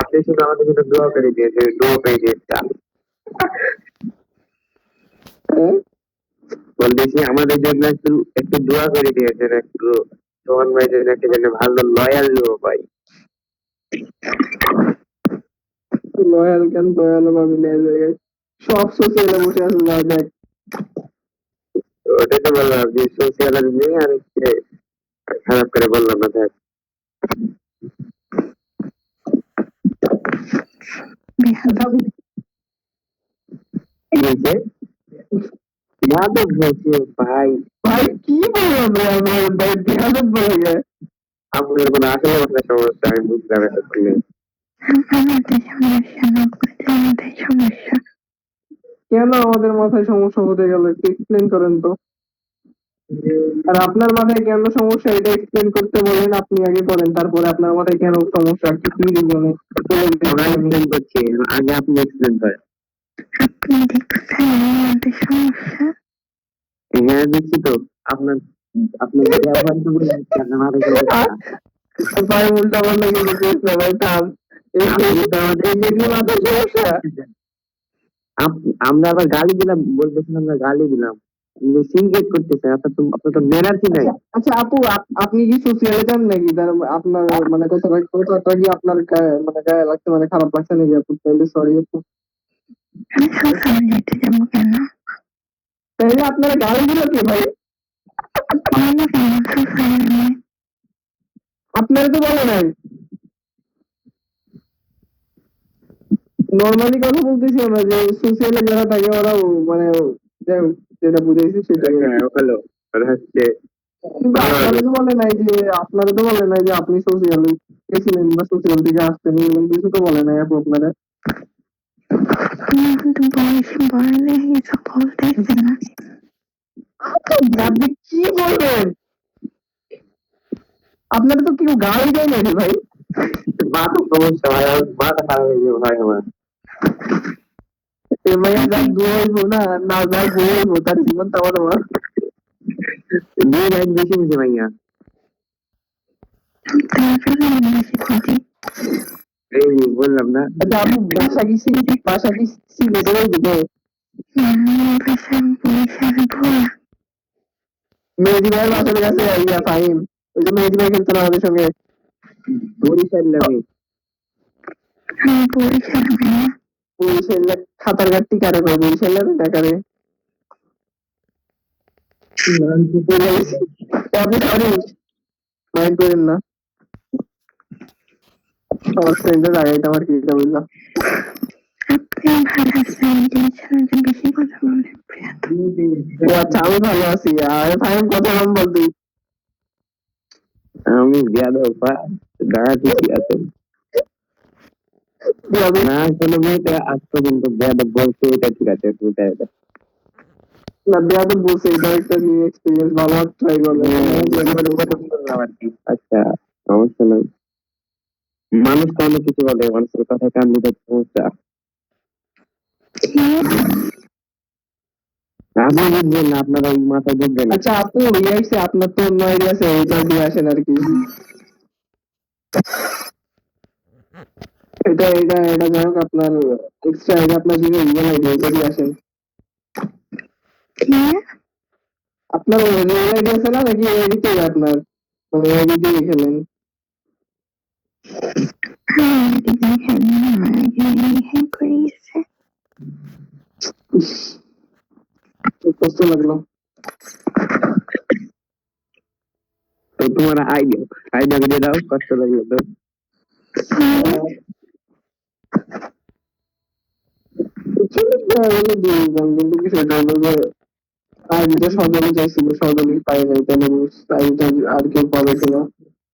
আপনি শুধু আমাদের জন্য দোয়া করে দিয়েছে, দোয়া পেয়ে দিয়েছে। বলতেছি আমাদের জন্য একটু একটু দোয়া করে দিয়েছেন, একটু সোহান ভাই যেন একটা যেন ভালো লয়াল লোক ভাই। লয়াল কেন, লয়াল ভাবে নেওয়া যায় সব সোশ্যালে বসে আছে যা দেখ। ওটাই তো বললাম যে সোশিয়াল নিয়ে আর খারাপ করে বললাম না স্যার। কি হয়েছে? যাদব হয়েছে ভাই। ভাই কি বললাম রে আমার ভাই, বেয়াদব বলে যায়। আপনার কোনো আসলে আপনার সমস্যা আমি বুঝলাম এতক্ষণে। কেন আমাদের মাথায় সমস্যা হতে গেল একটু এক্সপ্লেন করেন তো। আর আপনার মাথায় কেন সমস্যা এটা এক্সপ্লেন করতে বলেন, আপনি আগে করেন, তারপরে আপনার মাথায় কেন সমস্যা কি কি রিজনে আমরা এক্সপ্লেন করছি, আগে আপনি এক্সপ্লেন করেন। হ্যাঁ দেখছি তো, আপনার আপনি ব্যবহার তো করে দিচ্ছেন আমাদের ভাই উল্টা পাল্টা কিছু করিস না ভাই, থাম। মাথায় সমস্যা। আমরা আবার গালি দিলাম, বলতেছেন আমরা গালি দিলাম, সিনক্রেট করতেছেন। আপনার তো ম্যানার্সই নাই। আচ্ছা আপু, আপনি কি সোশিয়ালে যান নাকি? তার আপনার মানে কথাটা কি আপনার মানে গায়ে লাগছে, মানে খারাপ লাগছে নাকি আপু? তাইলে সরি আপু। তাইলে আপনারা গালি দিল কে ভাই? আপনারা তো বলে নাই, নর্মালি কথা বলতেছি আমরা যে সোশিয়ালে যারা থাকে ওরা মানে যাই হোক, যেটা বুঝাইছি সেটাই। হ্যালো হচ্ছে কিন্তু আপনারা তো বলে নাই যে, আপনারা তো বলে নাই যে আপনি সোশিয়ালে গেছিলেন বা সোশিয়াল থেকে আসতেন, এরকম কিছু তো বলে নাই আপু আপনারা। আপনি কি বলবেন? আপনারা তো কেউ গালি দেয় না রে ভাই। মাথা সমস্যা ভাই, মাথা খারাপ হয়ে যাবে ভাই আমার। ভাইয়া যা ঘুমাইবো না, না যা ঘুমাইবো তার জীবন তো আমার। দুই লাইন বেশি বুঝে ভাইয়া। এই বললাম না। আচ্ছা আপু, বাসা কি সিলেটের ওইদিকে? মেহেদি ভাইয়ের বাসার কাছে ইয়া ফাহিম, ওই যে মেহেদি ভাই খেলতো না আমাদের সঙ্গে। বরিশাল লাগে। বরিশাল খাতার ঘাটতি কারে কয়, বরিশালের ঢাকারে। আপনি সরি, মাইন্ড করেন না, আমার ফ্রেন্ডের জায়গাটা আমার কি বুঝলাম। আচ্ছা আমি ভালো আছি, আর ফাহিম কথা কম বলতে। আমি বেয়াদব দাঁড়া ঠিকই আছে না, কোনো মেয়েটা আজ পর্যন্ত বেয়াদব বলছে, এটা ঠিক আছে। না বেয়াদব বলছে, এটা একটা নিউ এক্সপিরিয়েন্স, ভালো ট্রাই করলেন। আচ্ছা সমস্যা নাই, মানুষ তো অনেক কিছু বলে, মানুষের কথা কান দিতে সমস্যা। আপনি বুঝবেন না, আপনারা ওই মাথায় বুঝবেন। আচ্ছা আপু ইয়াইছে, আপনার তো অন্য আইডিয়া আছে, এটা দিয়ে আসেন আর কি। এটা এটা এটা যাই হোক, আপনার এক্সট্রা আইডিয়া, আপনার যে রিয়েল আইডিয়া এটা দিয়ে আসেন। আপনার রিয়েল আইডিয়া আছে না, নাকি এডিটে আপনার মানে এডিটে খেলেন? কষ্ট লাগলো। তো তোমার আইডিয়া আইডিয়া করে দাও, কষ্ট লাগলো তো। কিন্তু বিষয়টা হলো যে আইডিটা সজলই চাইছিল, সজলই পাই নাই, তাহলে আইডিটা আর কেউ পাবে কিনা।